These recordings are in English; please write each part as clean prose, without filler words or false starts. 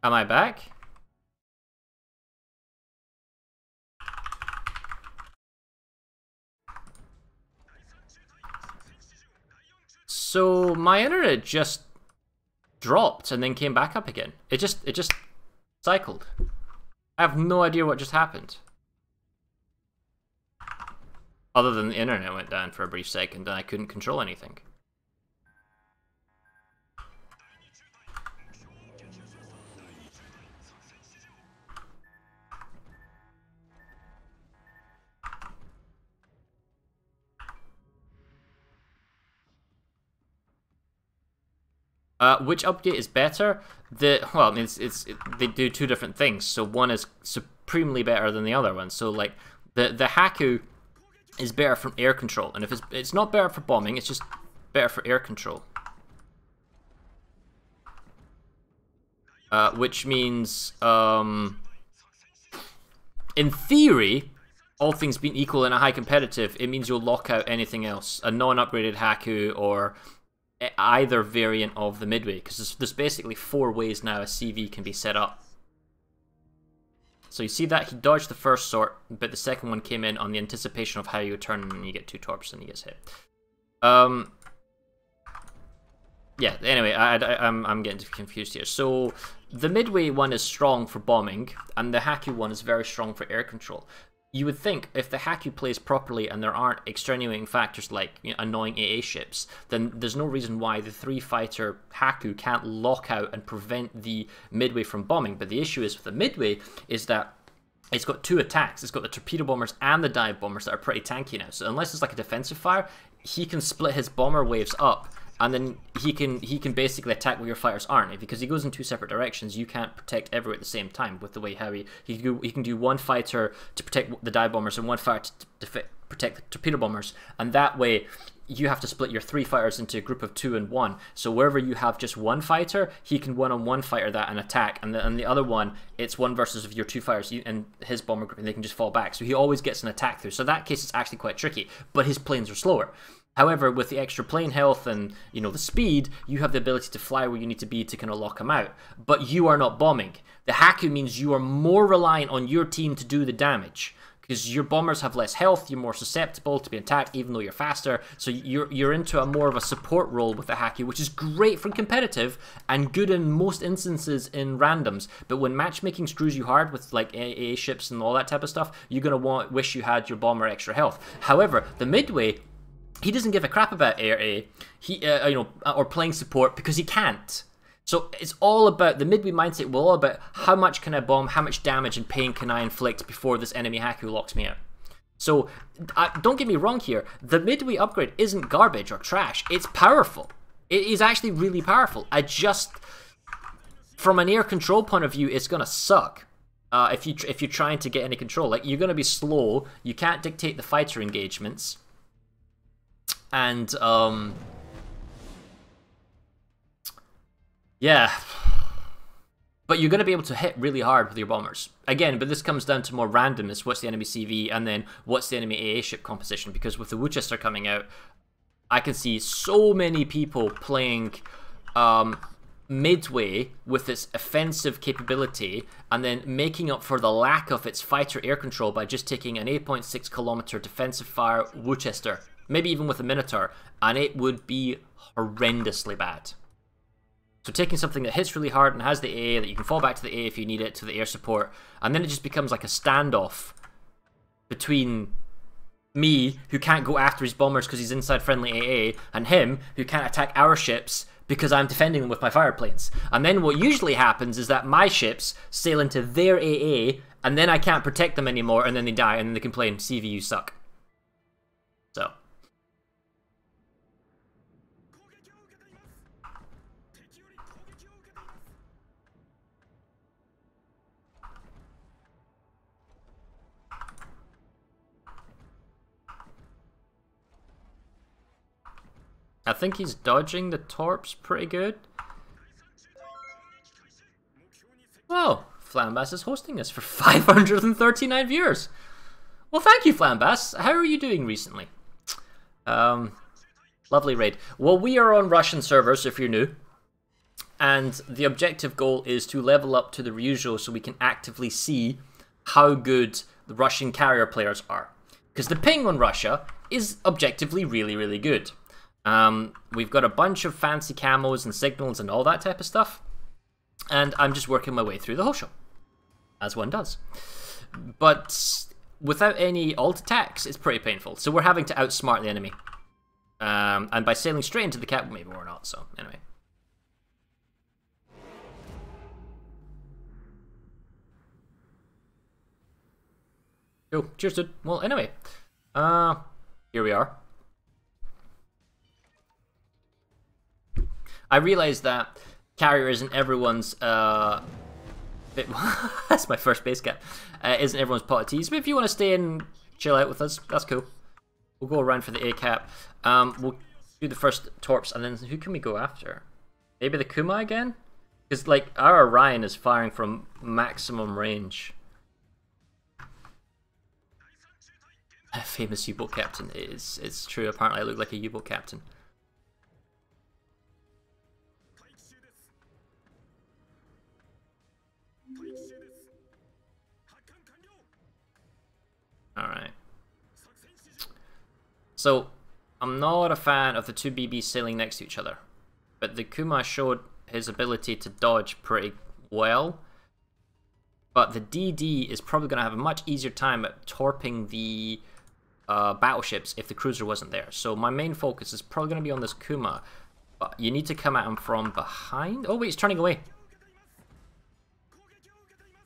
Am I back? So my internet just dropped and then came back up again. It just cycled. I have no idea what just happened. Other than the internet went down for a brief second and I couldn't control anything. Which update is better? Well, I mean, they do two different things. So one is supremely better than the other one. So like the Haku is better from air control, and if it's not better for bombing, it's just better for air control. Which means, in theory, all things being equal in a high competitive, it means you'll lock out anything else, a non-upgraded Haku or either variant of the midway, because there's basically 4 ways now a CV can be set up. So you see that he dodged the first sort, but the second one came in on the anticipation of how you turn and you get 2 torps and he gets hit. Yeah, anyway, I'm getting confused here. So the midway one is strong for bombing, and the Haku one is very strong for air control. You would think if the Haku plays properly and there aren't extenuating factors like, you know, annoying AA ships, then there's no reason why the 3-fighter Haku can't lock out and prevent the midway from bombing. But the issue is with the midway is that it's got 2 attacks. It's got the torpedo bombers and the dive bombers that are pretty tanky now. So unless it's like a defensive fire, he can split his bomber waves up, and then he can basically attack where your fighters aren't. Because he goes in 2 separate directions, you can't protect everywhere at the same time with the way how he can do 1 fighter to protect the dive bombers and 1 fighter to protect the torpedo bombers, and that way you have to split your 3 fighters into a group of 2 and 1. So wherever you have just 1 fighter, he can one-on-one fighter that and attack, and the other one, it's 1 versus your 2 fighters and his bomber group, and they can just fall back. So he always gets an attack through. So that case is actually quite tricky, but his planes are slower. However, with the extra plane health and, you know, the speed, you have the ability to fly where you need to be to kind of lock him out. But you are not bombing. The Haku means you are more reliant on your team to do the damage, because your bombers have less health, you're more susceptible to be attacked even though you're faster, so you're into a more of a support role with the Haku, which is great for competitive and good in most instances in randoms. But when matchmaking screws you hard with like AA ships and all that type of stuff, you're going to wish you had your bomber extra health. However, the midway, he doesn't give a crap about air A, or playing support, because he can't. So it's all about the midway mindset. All about how much can I bomb, how much damage and pain can I inflict before this enemy Haku locks me out. So don't get me wrong here. The midway upgrade isn't garbage or trash. It's powerful. It is actually really powerful. From an air control point of view, it's gonna suck. If you're trying to get any control, like, you're gonna be slow. You can't dictate the fighter engagements. And, yeah. But you're going to be able to hit really hard with your bombers. Again, but this comes down to more randomness. What's the enemy CV, and then what's the enemy AA ship composition? Because with the Worcester coming out, I can see so many people playing midway with its offensive capability, and then making up for the lack of its fighter air control by just taking an 8.6 kilometer defensive fire Worcester. Maybe even with a Minotaur, and it would be horrendously bad. So taking something that hits really hard and has the AA, that you can fall back to the A if you need it, to the air support, and then it just becomes like a standoff between me, who can't go after his bombers because he's inside friendly AA, and him, who can't attack our ships because I'm defending them with my fire planes. And then what usually happens is that my ships sail into their AA, and then I can't protect them anymore, and then they die, and then they complain, CV, you suck. So... I think he's dodging the torps pretty good. Oh, Flambass is hosting us for 539 viewers. Well, thank you, Flambass. How are you doing recently? Lovely raid. Well, we are on Russian servers, if you're new. And the objective goal is to level up to the Ryujo so we can actively see how good the Russian carrier players are. Because the ping on Russia is objectively really, really good. We've got a bunch of fancy camos and signals and all that type of stuff. And I'm just working my way through the Hosho, as one does. But without any alt attacks, it's pretty painful. So we're having to outsmart the enemy. And by sailing straight into the cap, maybe we're not, so anyway. Cool, cheers dude. Well, anyway. Here we are. I realized that carrier isn't everyone's, that's my first base cap. Isn't everyone's pot of tea. So if you want to stay and chill out with us, that's cool. We'll go around for the A cap. We'll do the first torps, and then who can we go after? Maybe the Kuma again? Because, like, our Orion is firing from maximum range. Famous U-boat captain. It's true, apparently I look like a U-boat captain. Alright. So, I'm not a fan of the two BBs sailing next to each other. But the Kuma showed his ability to dodge pretty well. But the DD is probably going to have a much easier time at torping the battleships if the cruiser wasn't there. So my main focus is probably going to be on this Kuma. But you need to come at him from behind. Oh wait, he's turning away.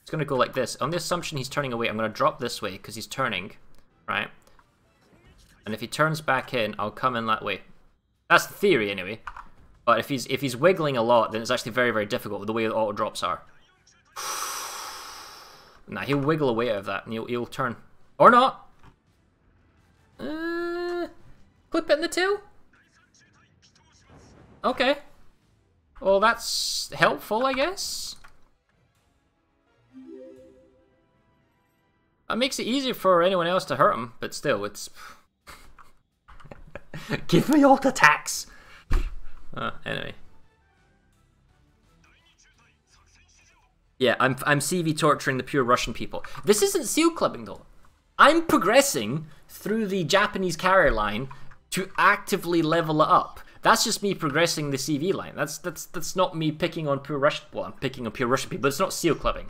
It's going to go like this. On the assumption he's turning away, I'm going to drop this way because he's turning, right? And if he turns back in, I'll come in that way. That's the theory anyway. But if he's wiggling a lot, then it's actually very, very difficult with the way the auto drops are. Nah, he'll wiggle away out of that and he'll turn. Or not. Clip it in the tail? Okay. Well, that's helpful, I guess. That makes it easier for anyone else to hurt him, but still, it's... Give me alt attacks! Anyway. Yeah, I'm CV torturing the pure Russian people. This isn't seal clubbing though. I'm progressing through the Japanese carrier line to actively level it up. That's just me progressing the CV line. That's not me picking on pure Russian. Well, I'm picking on pure Russian people, but it's not seal clubbing.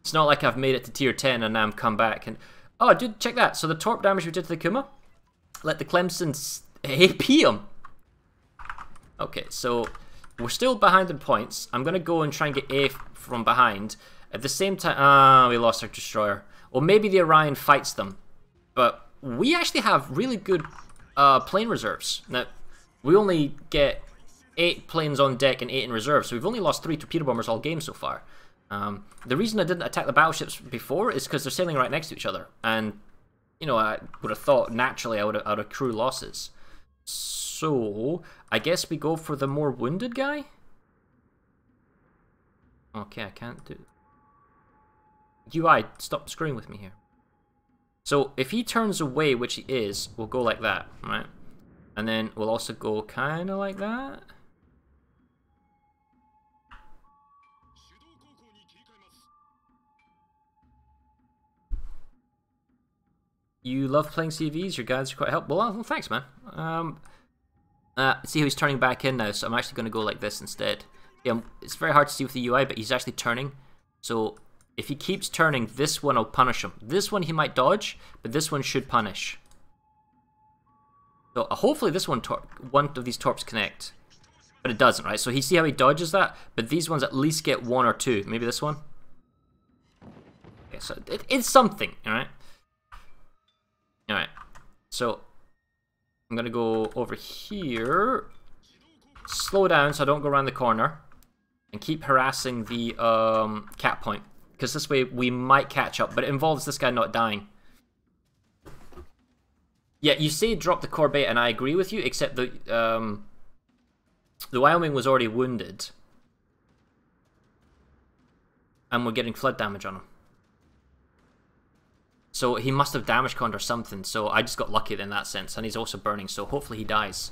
It's not like I've made it to tier 10 and now I'm come back and... Oh, dude, check that. So the torp damage we did to the Kuma, let the Clemson AP him. Okay, so we're still behind in points. I'm going to go and try and get A from behind. At the same time... we lost our destroyer. Well, maybe the Orion fights them. But we actually have really good plane reserves. Now, we only get 8 planes on deck and 8 in reserve, so we've only lost 3 torpedo bombers all game so far. The reason I didn't attack the battleships before is because they're sailing right next to each other. And, you know, I would have thought naturally I would have accrue losses. So, I guess we go for the more wounded guy? Okay, I can't do... UI, stop screwing with me here. So, if he turns away, which he is, we'll go like that, right? And then we'll also go kind of like that. You love playing CVs, your guys are quite helpful. Well, thanks, man. See how he's turning back in now, so I'm actually going to go like this instead. Yeah, it's very hard to see with the UI, but he's actually turning. So, if he keeps turning, this one will punish him. This one he might dodge, but this one should punish. So, hopefully this one of these torps connect. But it doesn't, right? So, you see how he dodges that? But these ones at least get 1 or 2. Maybe this one? Okay, so it's something, alright? Alright, so I'm going to go over here, slow down so I don't go around the corner, and keep harassing the cap point, because this way we might catch up, but it involves this guy not dying. Yeah, you say drop the Corvette, and I agree with you, except the Wyoming was already wounded, and we're getting flood damage on him. So he must have damage conned or something, so I just got lucky in that sense, and he's also burning, so hopefully he dies.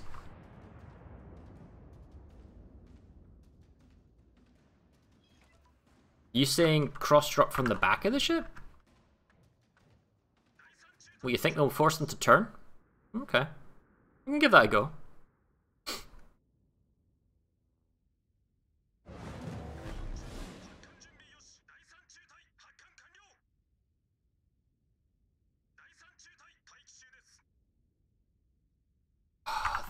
You saying cross-drop from the back of the ship? Well, you think they'll force them to turn? Okay. I can give that a go.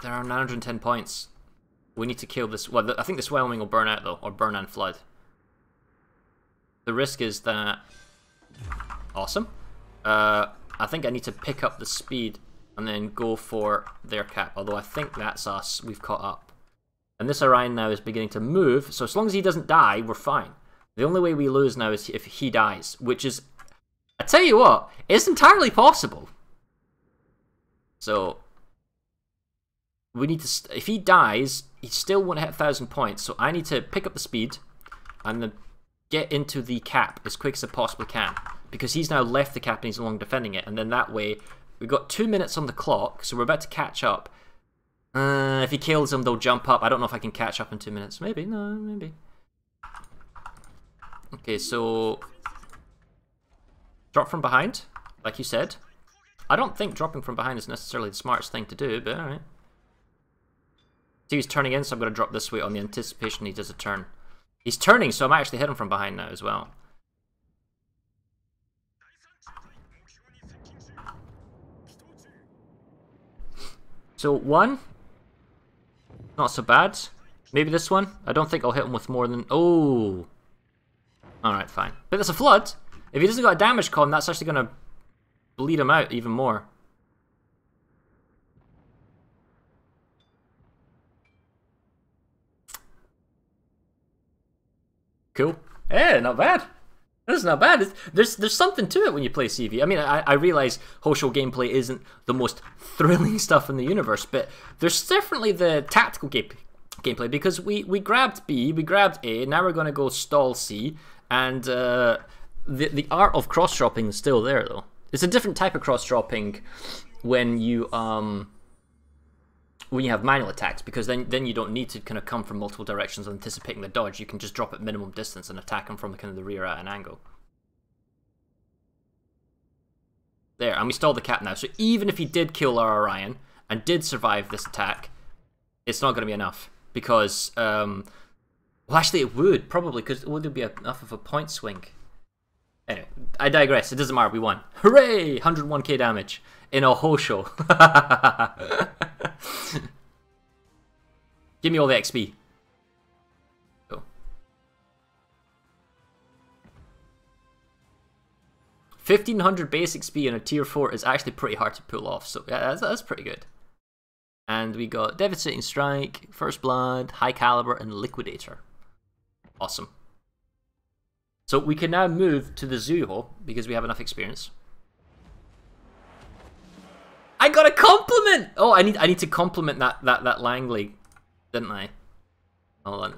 There are 910 points. We need to kill this. Well, I think the swelling will burn out though, or burn and flood. The risk is that... Awesome. I think I need to pick up the speed and then go for their cap. Although I think that's us. We've caught up. And this Orion now is beginning to move. So as long as he doesn't die, we're fine. The only way we lose now is if he dies. Which is... I tell you what, it's entirely possible. So... we need to... if he dies, he still won't hit 1,000 points. So I need to pick up the speed and then get into the cap as quick as I possibly can. Because he's now left the cap and he's no longer defending it. And then that way, we've got 2 minutes on the clock. So we're about to catch up. If he kills them, they'll jump up. I don't know if I can catch up in 2 minutes. Maybe, no, maybe. Okay, so... drop from behind, like you said. I don't think dropping from behind is necessarily the smartest thing to do, but alright. See, he's turning in, so I'm going to drop this way on the anticipation he does a turn. He's turning, so I'm actually hitting from behind now as well. So, one. Not so bad. Maybe this one. I don't think I'll hit him with more than... oh! Alright, fine. But there's a flood. If he doesn't got a damage column, that's actually going to bleed him out even more. Cool. Yeah, not bad. That's not bad. There's something to it when you play CV. I mean, I realize Hosho gameplay isn't the most thrilling stuff in the universe, but there's definitely the tactical gameplay, because we grabbed B, we grabbed A, now we're going to go stall C, and the art of cross-dropping is still there, though. It's a different type of cross-dropping when you have manual attacks, because then you don't need to kind of come from multiple directions anticipating the dodge. You can just drop at minimum distance and attack him from kind of the rear at an angle. There, and we stalled the cap now. So even if he did kill our Orion and did survive this attack, it's not going to be enough, because well, actually it would probably, because would there be enough of a point swing? Anyway, I digress. It doesn't matter. We won. Hooray! 101k damage in a Hosho. Give me all the XP. Cool. 1500 base XP in a tier 4 is actually pretty hard to pull off. So yeah, that's pretty good. And we got Devastating Strike, First Blood, High Caliber, and Liquidator. Awesome. So we can now move to the Zuho because we have enough experience. I got a compliment! Oh, I need to compliment that Langley, didn't I? Hold on.